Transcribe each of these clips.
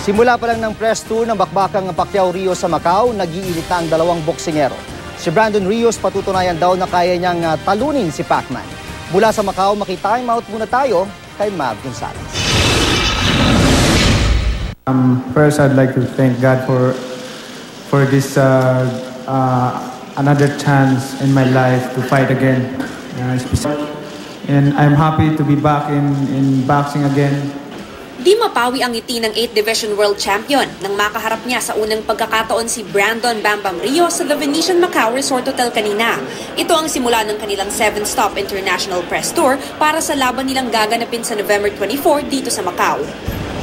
Simula pa lang ng press tour ng bakbakang Pacquiao-Rios sa Macau, nag-iinit na ang dalawang boksingero. Si Brandon Rios patutunayan daw na kaya niyang talunin si Pacman. Mula sa Macau, makitime out muna tayo kay Mav Gonzalez. First, I'd like to thank God for this another chance in my life to fight again. And I'm happy to be back in boxing again. Di mapawi ang ngiti ng 8th Division World Champion nang makaharap niya sa unang pagkakataon si Brandon Bambam Rios sa The Venetian Macau Resort Hotel kanina. Ito ang simula ng kanilang 7-stop international press tour para sa laban nilang gaganapin sa November 24 dito sa Macau.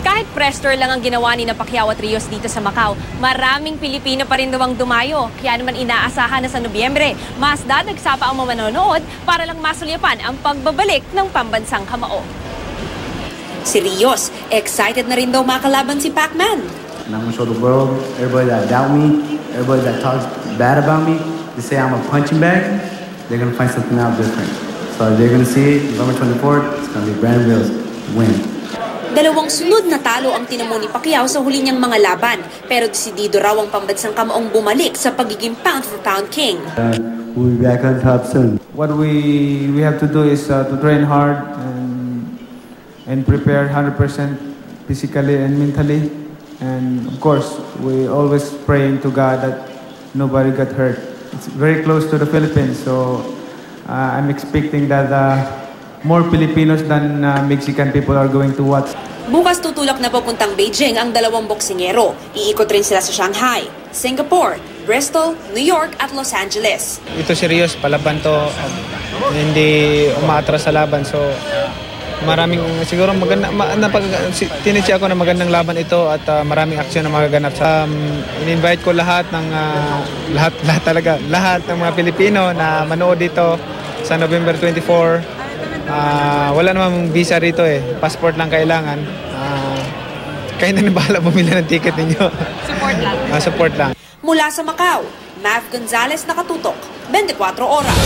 Kahit press tour lang ang ginawa ni Pacquiao at Rios dito sa Macau, maraming Pilipino pa rin daw ang dumayo. Kaya naman inaasahan na sa Nobyembre, mas dadagsapa ang mga manonood para lang masulyapan ang pagbabalik ng pambansang kamao. Si Rios, excited na rin daw makalaban si Pacman. And I'm gonna show the world, everybody that doubt me, everybody that talks bad about me, they say I'm a punching bag, they're gonna find something out different. So they're gonna see it, November 24th, it's gonna be Brandon Rios win. Dalawang sunod na talo ang tinamo ni Pacquiao sa huli niyang mga laban, pero desidido raw ang pambansang kamaong bumalik sa pagiging pound-for-pound king. We'll be back on top soon. What we have to do is to train hard and prepare 100% physically and mentally. And of course, we always praying to God that nobody got hurt. It's very close to the Philippines, so I'm expecting that more Filipinos than Mexican people are going to watch. Bukas tutulak na papuntang Beijing ang dalawang boksingero. Iikot rin sila sa Shanghai, Singapore, Bristol, New York at Los Angeles. Ito si Rios, palaban to, hindi umaatras sa laban. So maraming siguro maganda tinitsi ako na magandang laban ito at maraming aksyon na magaganap. In-invite ko lahat ng lahat ng mga Pilipino na manood dito sa November 24. Wala namang visa rito passport lang kailangan. Kayo na bahala bumili ng ticket ninyo. Support lang. Support lang. Mula sa Macau, Mav Gonzalez, nakatutok 24 oras.